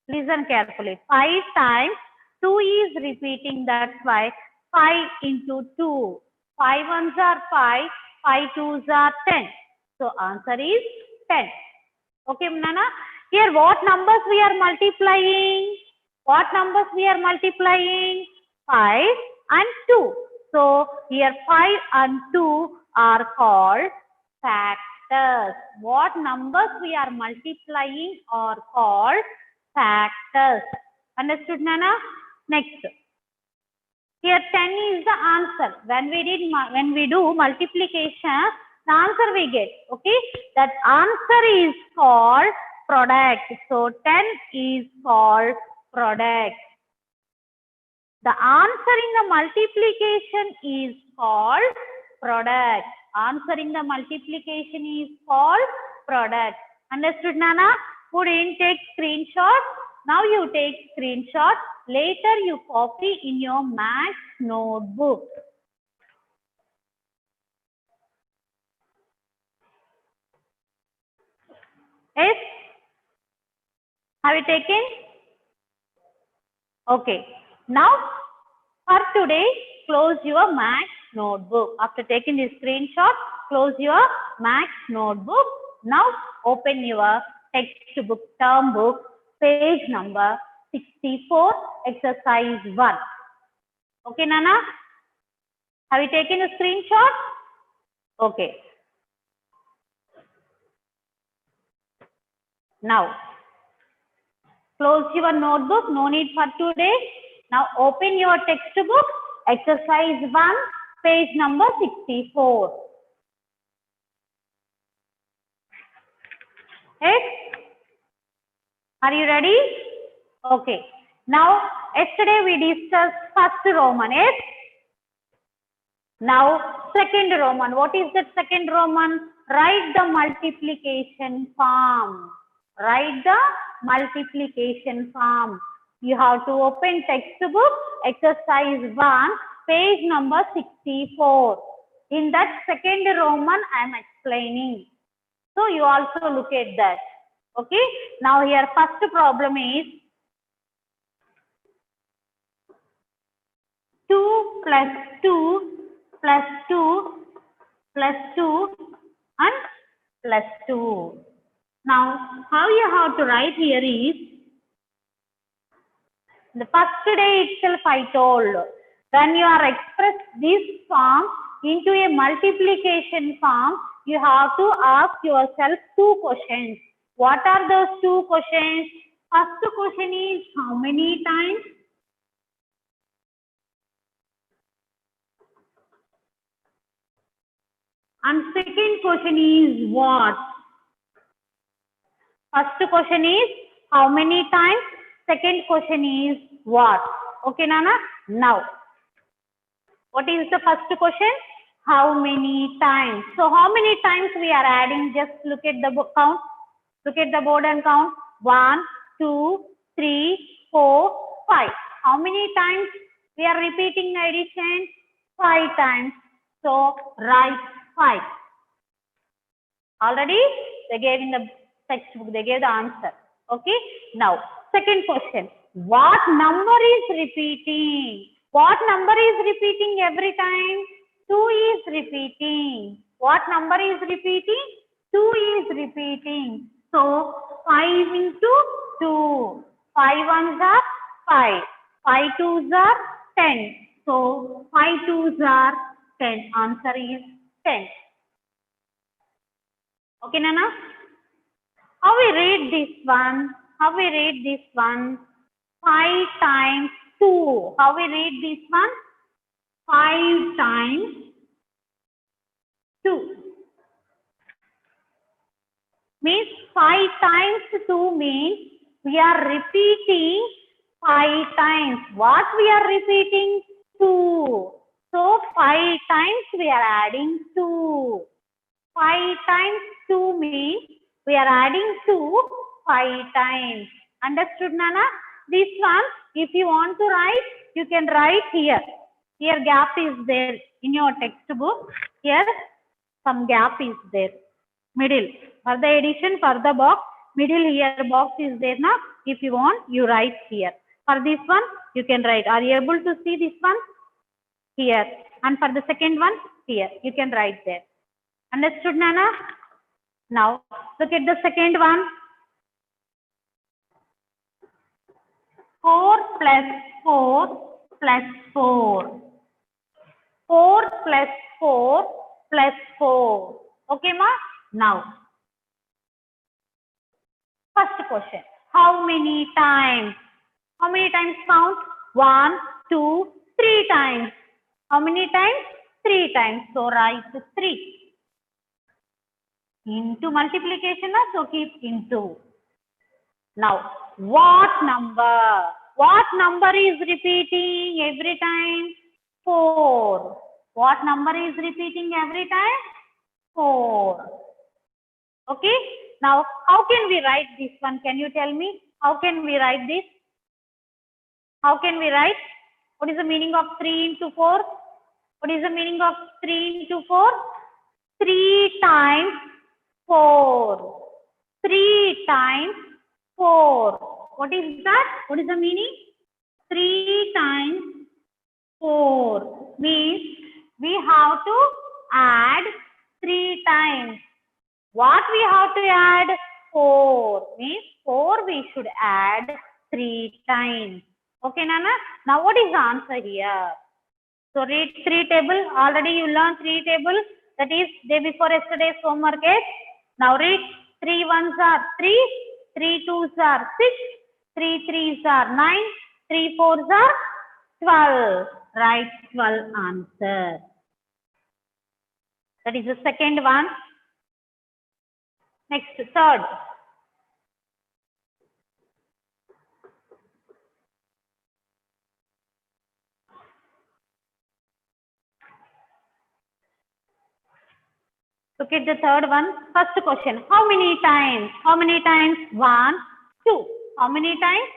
Listen carefully. 5 times 2 is repeating. That's why 5 into 2. 5 ones are 5. 5 twos are 10. So answer is 10. Okay, Nana. Here what numbers we are multiplying? What numbers we are multiplying? 5 and 2. So here 5 and 2 are called factors. What numbers we are multiplying are called factors. Understood, Nana? Next. Here 10 is the answer. When we do multiplication, the answer we get. Okay, that answer is called product. So 10 is called product. The answer in the multiplication is called product. Answer in the multiplication is called product. Understood, Nana? Who didn't take screenshot? Now you take screenshot. Later you copy in your maths notebook. Yes? Have you taken? Okay. Now, for today, close your maths notebook. After taking this screenshot, close your maths notebook. Now, open your textbook, term book, page number 64, exercise 1. Okay, Nana? Have you taken a screenshot? Okay. Now, close your notebook. No need for today. Now, open your textbook, exercise 1, page number 64. Yes? Are you ready? Okay. Now, yesterday we discussed first Roman. Yes? Now, second Roman. What is that second Roman? Write the multiplication form. Write the multiplication form. You have to open textbook, exercise 1, page number 64. In that second Roman, I am explaining. So, you also look at that. Okay. Now, here first problem is 2 plus 2 plus 2 plus 2 and plus 2. Now, how you have to write here is, the first day itself I told, when you are express this form into a multiplication form, you have to ask yourself 2 questions. What are those 2 questions? First question is how many times? And second question is what? First question is how many times? Second question is what? Okay, Nana? Now, what is the first question? How many times? So, how many times we are adding? Just look at the count. Look at the board and count. 1, 2, 3, 4, 5. How many times we are repeating addition? 5 times. So, write 5. Already they gave in the textbook, they gave the answer. Okay. Now, second question. What number is repeating? What number is repeating every time? 2 is repeating. What number is repeating? 2 is repeating. So, 5 into 2. 5 ones are 5. 5 twos are 10. So, 5 twos are 10. Answer is 10. Okay, Nana? How we read this one? How we read this one? 5 times 2. How we read this one? 5 times 2. Means 5 times 2 means we are repeating 5 times. What we are repeating? 2. So 5 times we are adding 2. 5 times 2 means we are adding 2 5 times. Understood, Nana? This one, if you want to write, you can write here. Here gap is there in your textbook. Here some gap is there. Middle. For the addition, for the box, middle here box is there now. If you want, you write here. For this one, you can write. Are you able to see this one? Here. And for the second one, here. You can write there. Understood, Nana? Now, look at the second one. 4 plus 4 plus 4. 4 plus 4 plus 4. Okay, ma? Now, first question. How many times? How many times count? 1, 2, 3 times. How many times? 3 times. So, write 3. Into multiplication, so keep into. Now, what number? What number is repeating every time? 4. What number is repeating every time? 4. Okay. Now, how can we write this one? Can you tell me? How can we write this? How can we write? What is the meaning of 3 into 4? What is the meaning of 3 into 4? 3 times 4. 3 times 4. What is that? What is the meaning? 3 times 4 means we have to add 3 times. What we have to add? 4 means 4 we should add 3 times. Okay, Nana? Now what is the answer here? So read 3 table. Already you learned 3 table. That is day before yesterday's homework. Now read 3 ones are 3, 3 twos are 6, 3 threes are 9, 3 fours are 12. Write 12 answer. That is the second one. Next, third. Look at the third one. First question. How many times? How many times? 1, 2. How many times?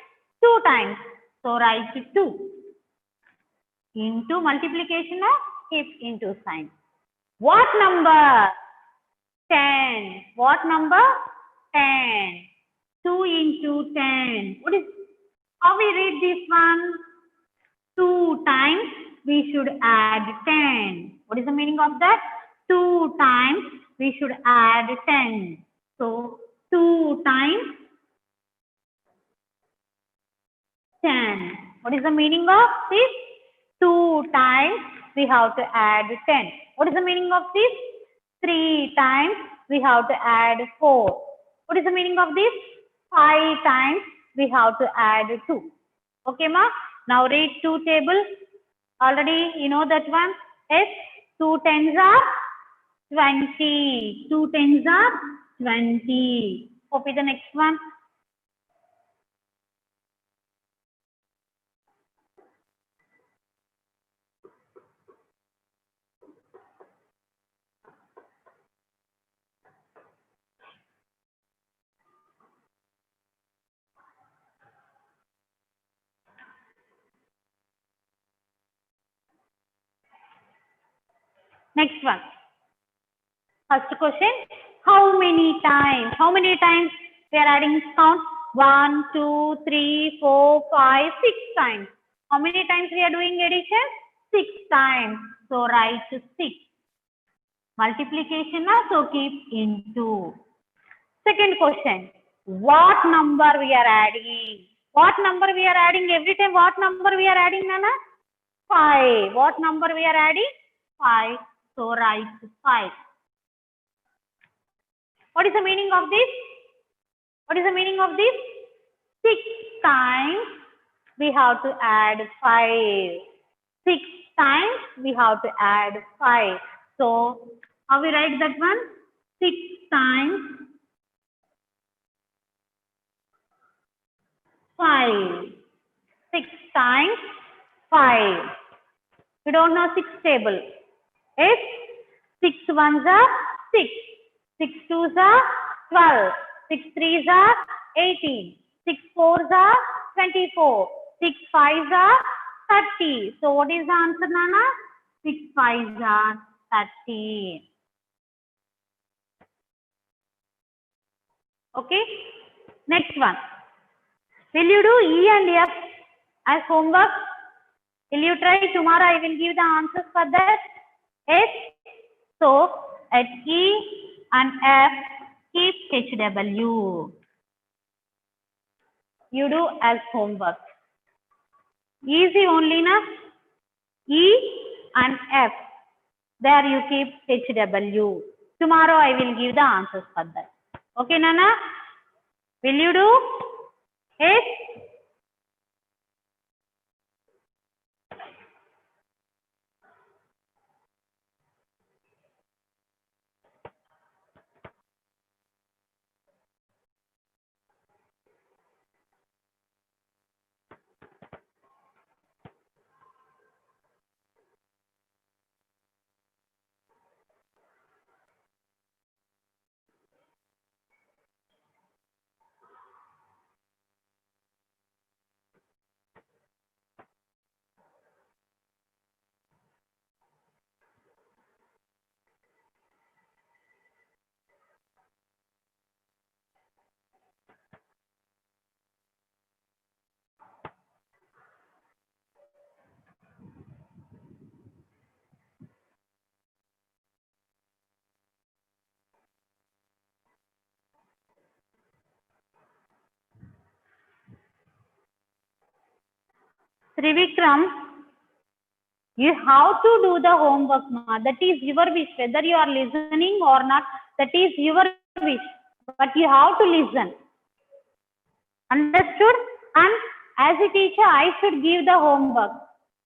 2 times. So write 2. Into multiplication, keep into sign. What number? 10. What number? 10. 2 into 10. What is, how we read this one? 2 times we should add 10. What is the meaning of that? 2 times we should add 10. So 2 times 10. What is the meaning of this? 2 times we have to add 10. What is the meaning of this? 3 times we have to add 4. What is the meaning of this? 5 times we have to add 2. Okay, ma? Now read 2 table. Already you know that one. Yes, 2 tens are 20. 2 tens are 20. Copy the next one. Next one. First question. How many times? How many times we are adding count? 1, 2, 3, 4, 5, 6 times. How many times we are doing addition? 6 times. So write 6. Multiplication, so keep into. Second question. What number we are adding? What number we are adding every time? What number we are adding, Nana? 5. What number we are adding? 5. So write 5. What is the meaning of this? What is the meaning of this? 6 times we have to add 5. 6 times we have to add 5. So how we write that one? 6 times 5. 6 times 5. We don't know 6 table. Yes? 6 ones are 6. 6 twos are 12. 6 threes are 18. 6 fours are 24. 6 fives are 30. So what is the answer, Nana? 6 fives are 30. Okay. Next one. Will you do E and F as homework? Will you try? Tomorrow I will give the answers for that. Yes. So at E and F, keep HW. You do as homework. Easy only, na? E and F. There you keep HW. Tomorrow I will give the answers for that. Okay, Nana? Will you do? Yes? Trivikram, you have to do the homework, ma. That is your wish. Whether you are listening or not, that is your wish. But you have to listen. Understood? And as a teacher, I should give the homework.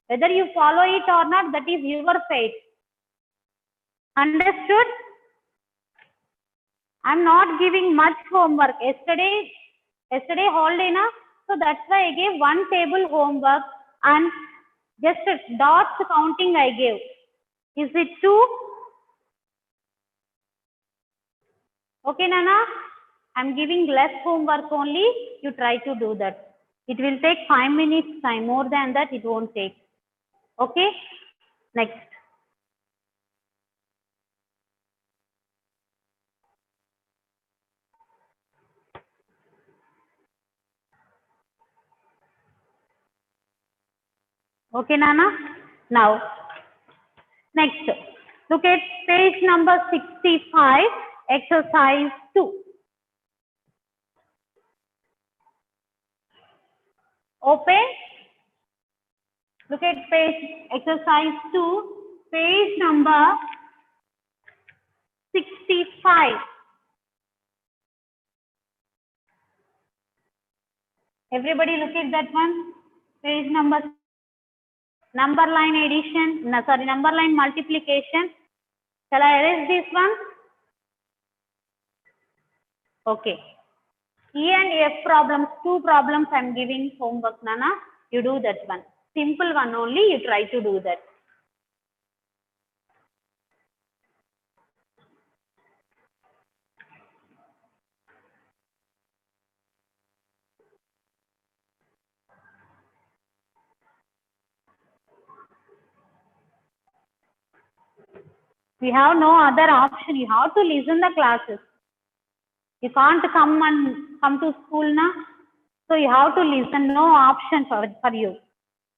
Whether you follow it or not, that is your fate. Understood? I'm not giving much homework. Yesterday holiday, na? So that's why I gave one table homework and just dots counting I gave. Is it two? Okay, Nana? I'm giving less homework only. You try to do that. It will take 5 minutes time. More than that, it won't take. Okay? Next. Okay, Nana? Now, next. Look at page number 65, exercise 2. Open. Look at exercise 2, page number 65. Everybody look at that one. Page number line addition. No, sorry, number line multiplication. Shall I erase this one? Okay. E and F problems, 2 problems I am giving homework, Nana. You do that one. Simple one only, you try to do that. We have no other option. You have to listen the classes. You can't come to school now. So you have to listen. No option for you.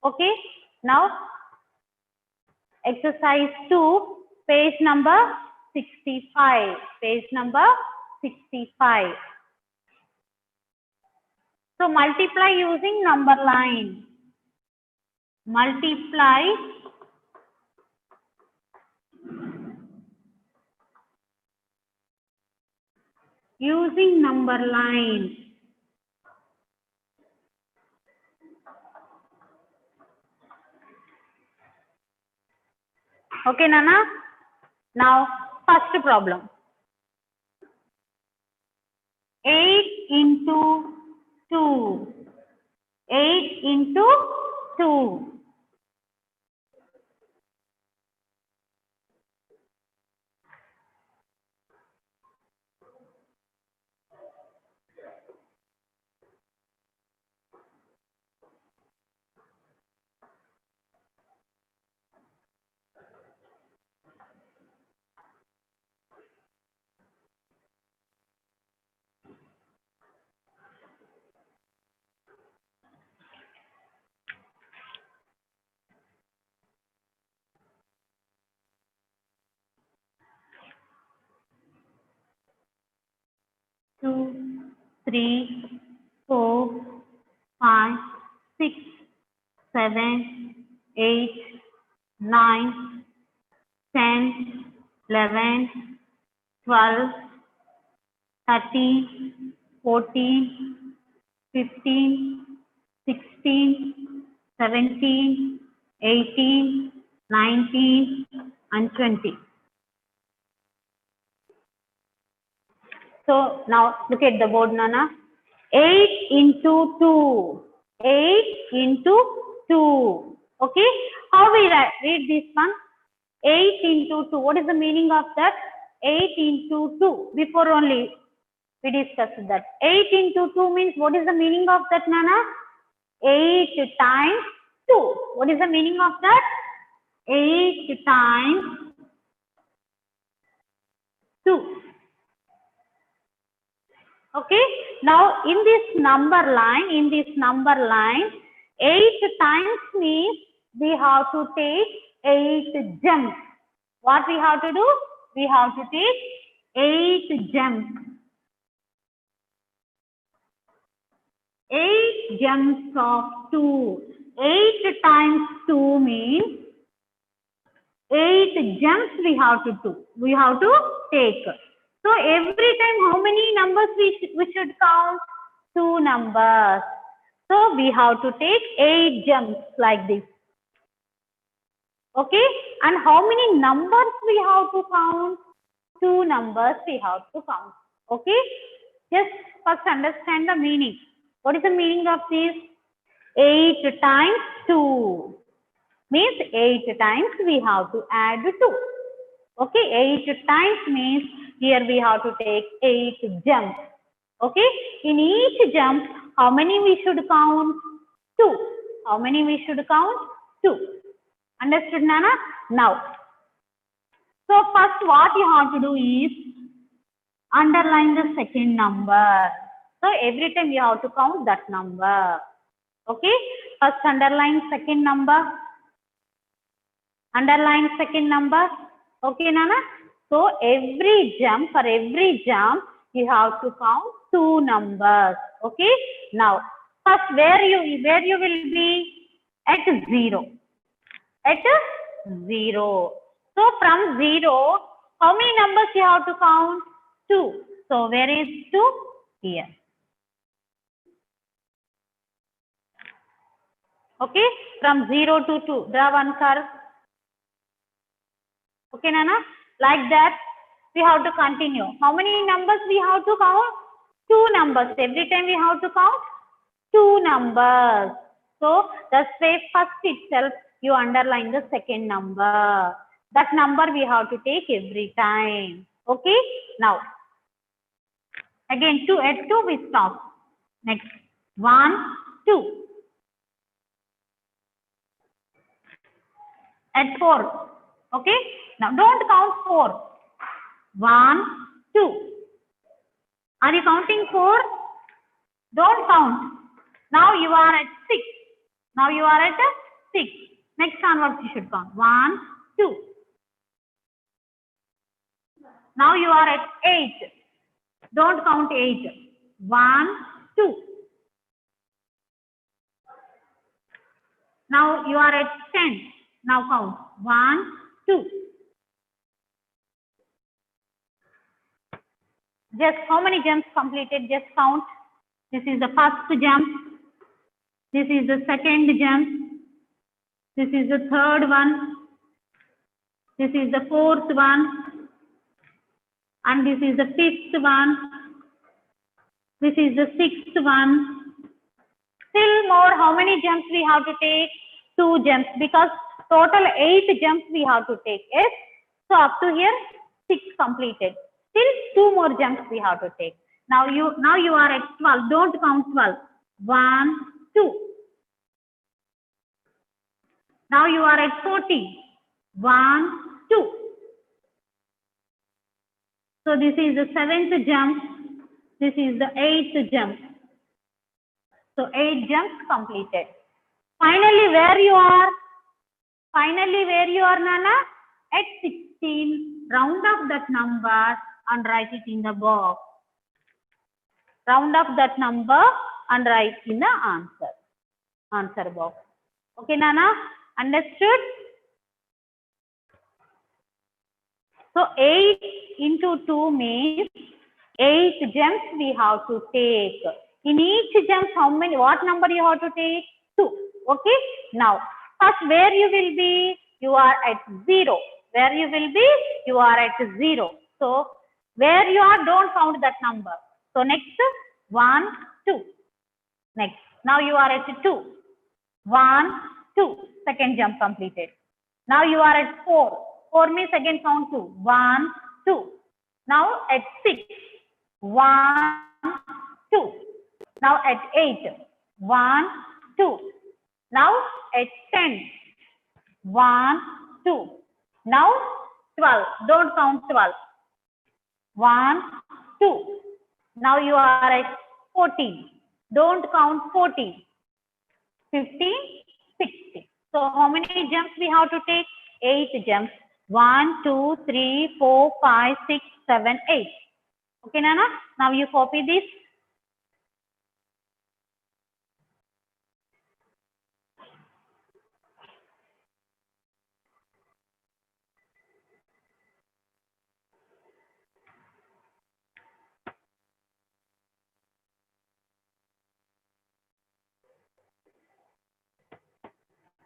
Okay. Now, exercise 2, page number 65. Page number 65. So multiply using number line. Multiply using number line. Okay, Nana? Now, first problem. 8 into 2. 8 into 2. 3, 4, 5, 6, 7, 8, 9, 10, 11, 12, 13, 14, 15, 16, 17, 18, 19, and 20. So now look at the board, Nana. 8 into 2. 8 into 2. Okay. How we read this one? 8 into 2. What is the meaning of that? 8 into 2. Before only we discussed that. 8 into 2 means what is the meaning of that, Nana? 8 times 2. What is the meaning of that? 8 times 2. Okay. Now in this number line, 8 times means we have to take 8 jumps. What we have to do? We have to take 8 jumps. 8 jumps of 2. 8 times 2 means 8 jumps we have to do. We have to take. So every time how many numbers we should count? 2 numbers. So we have to take 8 jumps like this. Okay. And how many numbers we have to count? 2 numbers we have to count. Okay. Just first understand the meaning. What is the meaning of this? 8 times 2 means 8 times we have to add 2. Okay, 8 times means here we have to take 8 jumps. Okay, in each jump, how many we should count? 2. How many we should count? 2. Understood, Nana? Now, so first what you have to do is underline the second number. So every time you have to count that number. Okay, first underline second number. Underline second number. Okay, Nana? So for every jump, you have to count 2 numbers. Okay. Now, first where you will be? At 0. At 0. So from 0, how many numbers you have to count? 2. So where is 2? Here. Okay. From 0 to 2. Draw one curve. Okay, Nana? Like that, we have to continue. How many numbers we have to count? 2 numbers. Every time we have to count 2 numbers. So, that's why first itself, you underline the second number. That number we have to take every time. Okay? Now, again, 2 at 2 we stop. Next, 1, 2. At 4. Okay? Now, don't count 4. 1, 2. Are you counting 4? Don't count. Now you are at 6. Now you are at 6. Next onwards you should count. 1, 2. Now you are at 8. Don't count 8. 1, 2. Now you are at 10. Now count. 1, 2. Just how many jumps completed? Just count. This is the first jump. This is the second jump. This is the third one. This is the fourth one. And this is the fifth one. This is the sixth one. Still more, how many jumps we have to take? 2 jumps, because total 8 jumps we have to take. Yes. So up to here 6 completed. Still 2 more jumps we have to take. Now you are at 12. Don't count 12. 1, 2. Now you are at 14. 1, 2. So this is the 7th jump. This is the 8th jump. So 8 jumps completed. Finally, where you are? Finally, where you are, Nana? At 16. Round up that number and write it in the box. Round up that number and write in the answer box. Okay, Nana? Understood? So 8 into 2 means 8 gems we have to take. In each gem, what number you have to take? 2. Okay. Now, first where you will be? You are at 0. Where you will be? You are at 0. So, where you are, don't count that number. So, next 1, 2. Next. Now you are at 2. 1, 2. Second jump completed. Now you are at 4. 4 means again count 2. 1, 2. Now at 6. 1, 2. Now at 8. 1, 2. Now at 10. 1, 2. Now 12. Don't count 12. 1, 2. Now you are at 14. Don't count 14. 15, 16. So how many jumps we have to take? 8 jumps. 1, 2, 3, 4, 5, 6, 7, 8. Okay, Nana? Now you copy this.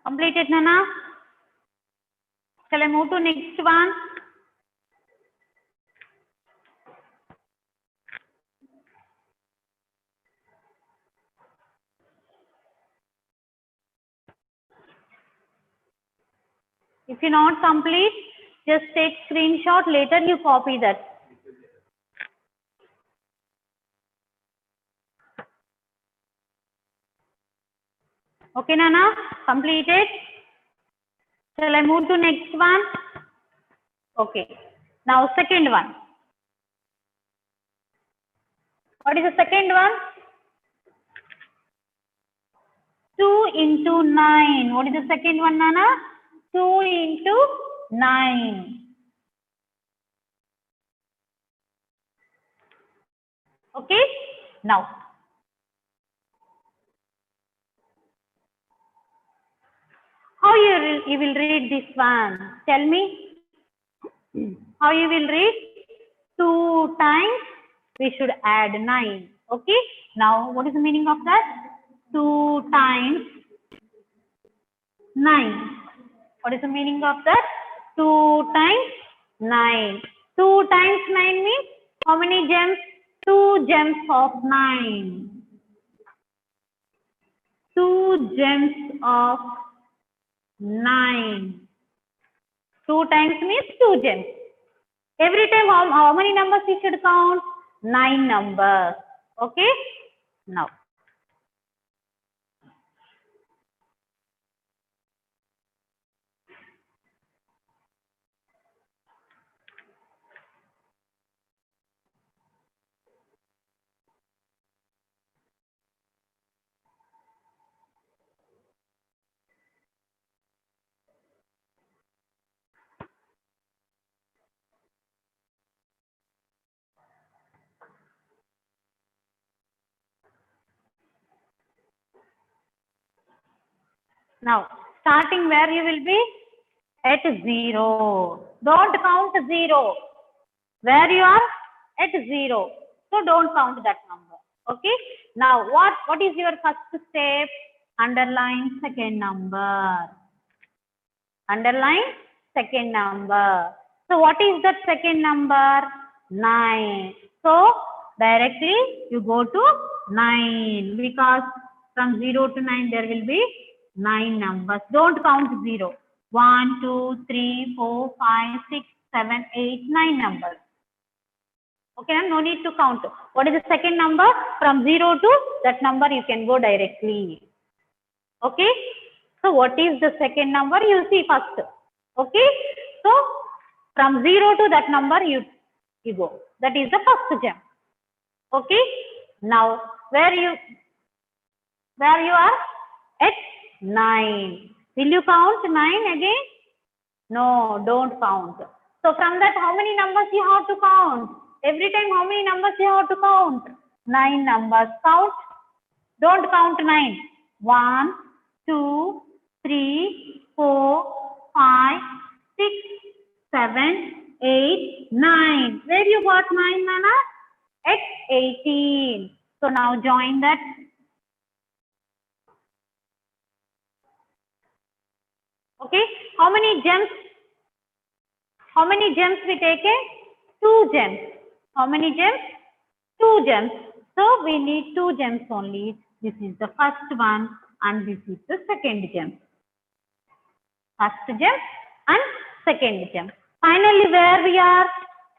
Completed, Nana? Shall I move to next one? If you not complete, just take screenshot. Later you copy that. Okay, Nana? Completed? Shall I move to next one? Okay. Now second one. What is the second one? 2 into 9. What is the second one, Nana? 2 into 9. Okay? Now, how you will read this one? Tell me. How you will read? 2 times we should add 9. Okay? Now, what is the meaning of that? 2 times 9. What is the meaning of that? 2 times 9. 2 times 9 means how many gems? 2 gems of 9. 2 gems of 9. 2 times means 2 gems. Every time how many numbers we should count? 9 numbers. Okay? Now. Now, starting where you will be? At 0. Don't count 0. Where you are? At 0. So, don't count that number. Okay. Now, what is your first step? Underline second number. Underline second number. So, what is that second number? 9. So, directly you go to 9 because from 0 to 9 there will be 9 numbers. Don't count 0. 1, 2, 3, 4, 5, 6, 7, 8, 9 numbers. Okay, no need to count. What is the second number? From 0 to that number you can go directly. Okay. So what is the second number? You see first. Okay. So from 0 to that number you go. That is the first gem. Okay. Now where you are? At 9. Will you count 9 again? No, don't count. So from that how many numbers you have to count? Every time how many numbers you have to count? 9 numbers. Count. Don't count 9. 1, 2, 3, 4, 5, 6, 7, 8, 9. Where you got 9, Nana? At 18. So now join that. Okay. How many gems? How many gems we taken? 2 gems. How many gems? 2 gems. So we need 2 gems only. This is the first one and this is the second gem. First gem and second gem. Finally, where we are?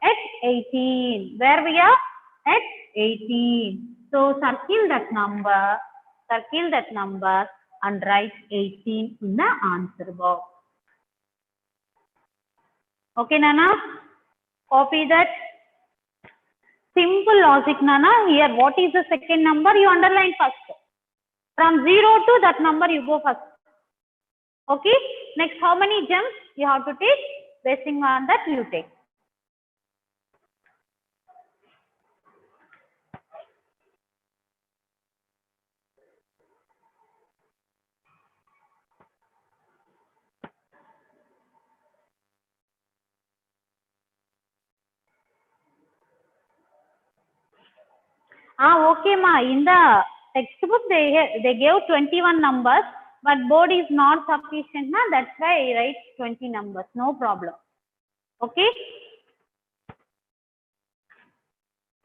At 18. Where we are? At 18. So circle that number and write 18 in the answer box. Okay, Nana? Copy that. Simple logic, Nana. Here, what is the second number? You underline first. From 0 to that number, you go first. Okay. Next, how many gems you have to take? Basing on that, you take. Okay, ma. In the textbook, they gave 21 numbers, but board is not sufficient, na? That's why I write 20 numbers. No problem. Okay.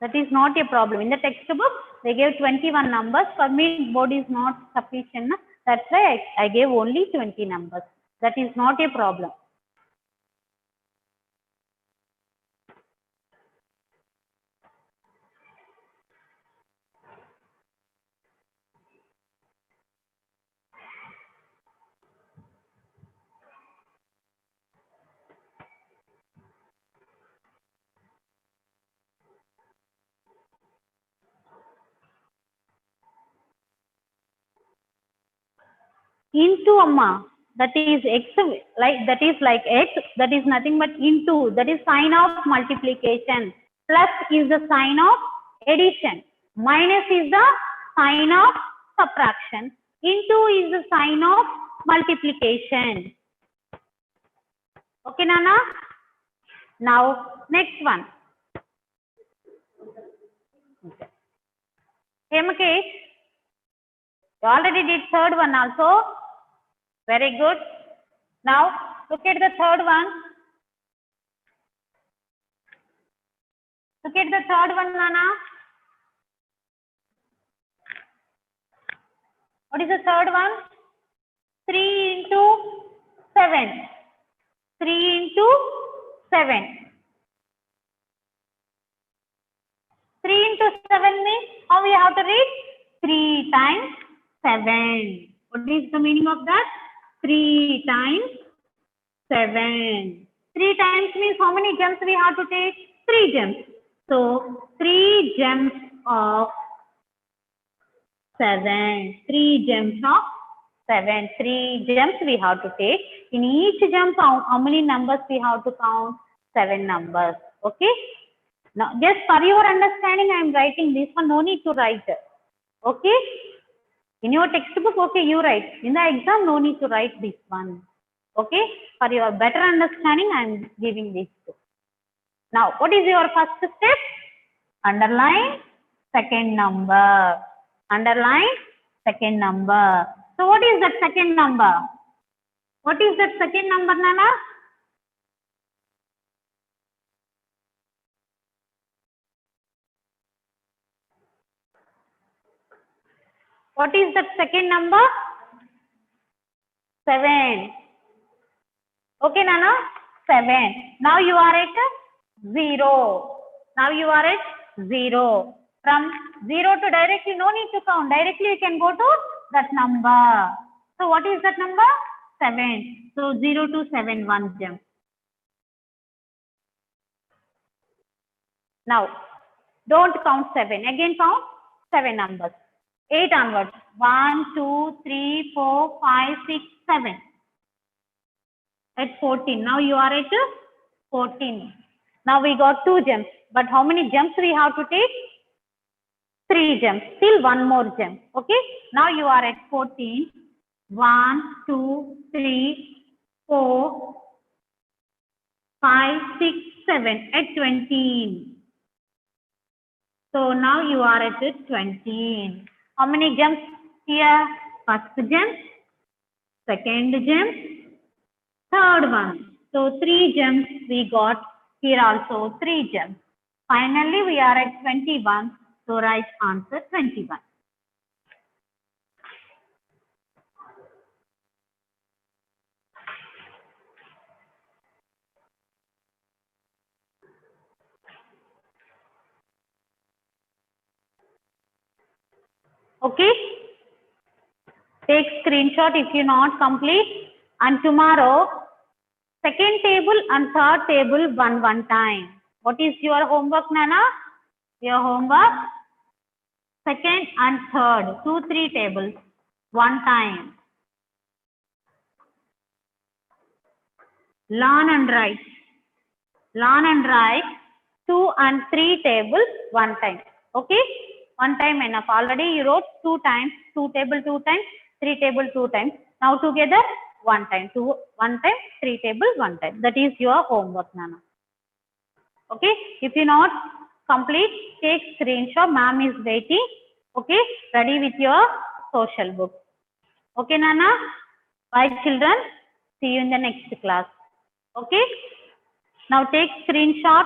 That is not a problem. In the textbook, they gave 21 numbers. For me, board is not sufficient, na? That's why I gave only 20 numbers. That is not a problem. Into amma, that is x, like that is like x, that is nothing but into, that is sign of multiplication. Plus is the sign of addition. Minus is the sign of subtraction. Into is the sign of multiplication. Okay, Nana? Now next one. Okay. Mukesh, you already did third one also. Very good. Now look at the third one. Look at the third one, Nana. What is the third one? 3 into 7. 3 into 7. 3 into 7 means how we have to read? 3 times 7. What is the meaning of that? 3 times 7. 3 times means how many gems we have to take? 3 gems. So 3 gems of 7. 3 gems of 7. 3 gems we have to take. In each gem, how many numbers we have to count? 7 numbers. Okay. Now, just for your understanding, I am writing this one. No need to write. Okay. In your textbook, okay, you write. In the exam, no need to write this one. Okay. For your better understanding, I am giving this two. Now, what is your first step? Underline second number. Underline second number. So, what is that second number? What is that second number, Nana? What is that second number? 7. Okay, Nana? 7. Now you are at 0. Now you are at 0. From 0 to directly, no need to count. Directly you can go to that number. So what is that number? 7. So 0 to 7, 1 jump. Now, don't count 7. Again count 7 numbers. 8 onwards. 1, 2, 3, 4, 5, 6, 7. At 14. Now you are at 14. Now we got 2 gems. But how many gems we have to take? 3 gems. Still one more gem. Okay. Now you are at 14. 1, 2, 3, 4, 5, 6, 7. At 20. So now you are at 20. How many gems here? First gem, second gem, third one. So 3 gems we got. Here also 3 gems. Finally, we are at 21. So right answer 21. Okay. Take screenshot if you not complete. And tomorrow, second table and third table one time. What is your homework, Nana? Your homework? Second and third, 2, 3 tables, one time. Learn and write. Learn and write 2 and 3 tables one time. Okay? One time enough. Already you wrote 2 times, 2 table 2 times, 3 table 2 times. Now together one time, 2 one time, 3 table one time. That is your homework, Nana. Okay? If you not complete, take screenshot. Ma'am is waiting. Okay? Ready with your social book. Okay, Nana? Bye, children. See you in the next class. Okay? Now take screenshot